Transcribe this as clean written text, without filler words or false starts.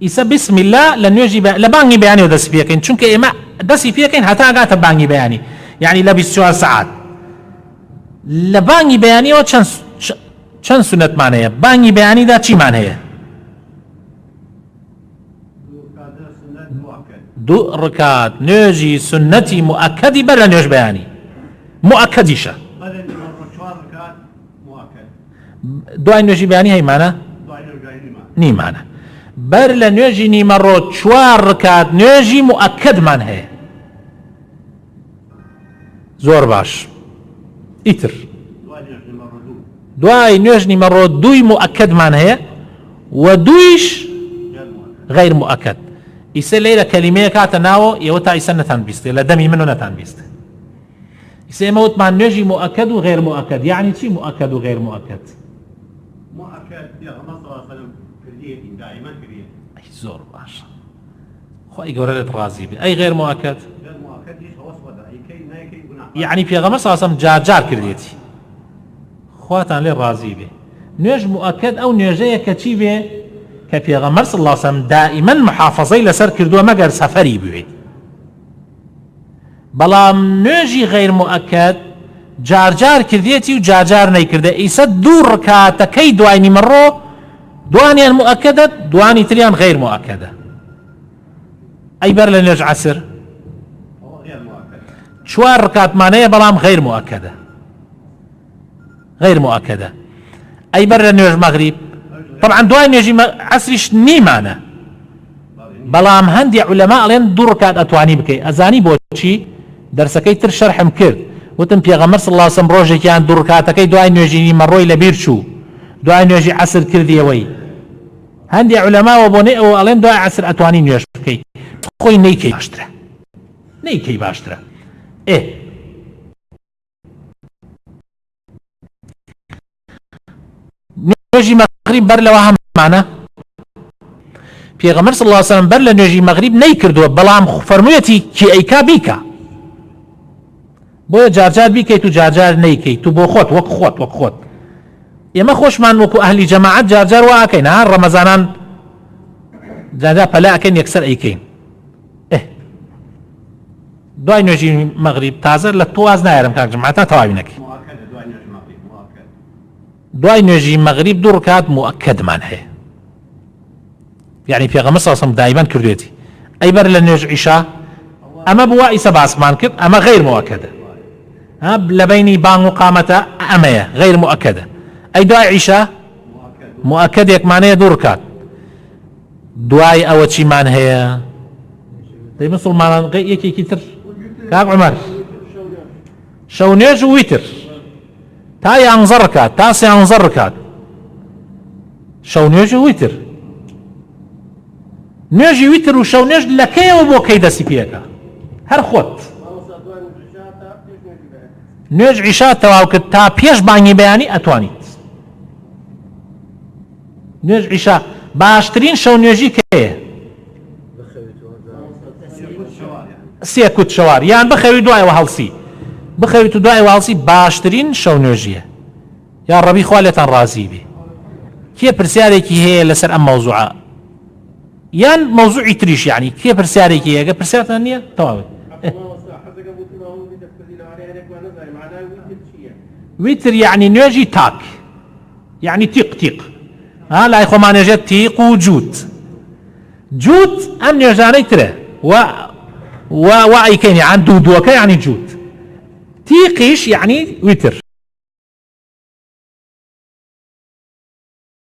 ئیسە بسم الله لە نوێژی لە بانگی بەیانی و دەستی پێکەین چونکە ئێمە دەستی پێکەین هەتا ئەگاتە بانگی بەیانی یعنی لە 24 ساعات لە بانگی بەیانیەوە چەند سونەتمان هەیە بانگی بەیانیدا چیمان هەیە دوو ڕکات نوێژی سنەتی مؤکەدی بەر لە نوێژ بەیانی مؤکەدیشە دوای نوێژی بەیانی هەیمانە نیمانە بەر لە نوێژی نیمەڕۆ 4 ڕکات نوێژی مؤکەدمان هەیە زۆر باش ئیتر دوای نوێژ نیمەڕۆ 2 مؤکەدمان هەیە و 2 غیر مؤکەد ئیسە لێرە کەلیمەیە کاتە ناوە ئێوە تا ئیسە نەتان بیستێ لە دەمی من و نەتان بیستێ ئیسە ئێمە وتمان نوێژی مؤکەد و غیر مؤکەد یعنی چی مؤکەد و غیر مؤکەد زۆر باشە خۆی گەورە لێت ڕازی بێ ئەی غیر مؤکەد یعنی پێغەمبەر صلی الله علیه و سلم جار کردێتی خواتان لێ ڕازی بێ نوێژ مؤکەد ئەو نوێژەیە کە چی بێ کە پێغەمبەر صلی الله علیه و سلم دائما محافظەی لەسەر کردووە مەگەر سەفەری بوێت بەڵام نوێژی غیر مؤکەد جار کردێتی و جار نەیکردە ئیسە 2 ڕکاتەکەی دوای نیمەڕۆ دوانیان مؤکەدە دوانی تریان غیر مؤکەدە ئەی بەر لە نوێژ عەسر 4 ڕکاتمانەیە بەڵام غیر مؤکەدە ئەی بەر لە نوێژ مەغریب طبعا دوای نوێژی عەسریش نیمانە بەڵام هەندی عولەما ئەڵێن 2 ڕکات ئەتوانی بکەی ئەزانی بۆچی دەرسەکەی تر شەرحم کرد وتم پێغەمبەر صلی الله علیه و سلم ڕۆژێکیان 2 ڕکاتەکەی دوای نوێژی نیمەڕۆی لەبیر چوو دوای نوێژی عەسر کردیەوەی هەندی عولەماوە بۆ نەی ئەوە ئەڵێن دوای عەسر ئەتوانی نوێژ بکەی خۆی نەیکەی باشترە نوێژی مەغریب بەر لەوە هەمانە پێغەمبەر صلی الله علیه و سلم بەر لە نوێژی مەغریب نەیکردووە بەڵام فەرموویەتی کێ ئەیکا بیکە بۆیە جار بیکەیت و جار نەیکەیت و بۆ خۆت وەک خۆت ئێمە خۆشمان وەکو ئەهلی جەماعەت جار وا ئەکەین ها ڕەمەزانان جار پەلا ئەکەین یەکسەر ئەیکەین دوای نوێژی مەغریب تازە لە تۆواز نایەرم کاک جەماعەت تا تەواوی نەکەی دوای نوێژی مەغریب 2 ڕکات مؤکەدمان هەیە یعنی پێغەمبەر صلی الله علیه و سلم دایمان کردوێتی ئەی بەر لە نوێژ عیشا ئەمە بووە ئیسە باسمان کرد ئەمە غیر مؤکەدە لە بینی بانگ و قامەتە ئەمەیە غیر مؤکەدە ئەی دوای عیشا مؤکەدێکمان هەیە 2 ڕکات دوای ئەوە چیمان هەیە دەی مسڵمانان یەکێکی تر کاک عومەر شەو نوێژ و ویتر تا 11 ڕکات تا 13 ڕکات شەو نوێژ و ویتر نوێژی ویتر و شەو نوێژ لە کەیەوە بۆ کەی دەستی پێەکە هەر خۆت نوێژ عیشا تەواو کرد تا پێش بانگی بەیانی ئەتوانیت نوێژ عیشا باشترین شەو نوێژی کەیە 3 کوت شەوار یان بخەوی دوایەوە هەڵسی بخەویت و دوایەوە هەڵسی باشترین شەو نوێژیە یا ڕەبی خوا لێتان ڕازی بێ کێ پرسیارێکی هەیە لەسەر ئەم مەوزوعە یان مەوزوعی تریش یعنی کێ پرسیارێکی هەیە پرسیارتان نییە تەواوێت ویتر یعنی نوێژی تاک یعنی تیق لای خۆمانێژێت تیق و جووت ئەم نوێژانەی ترە و ئەیکەین یان دووەکە یعنی جووت تیقیش یعنی ویتر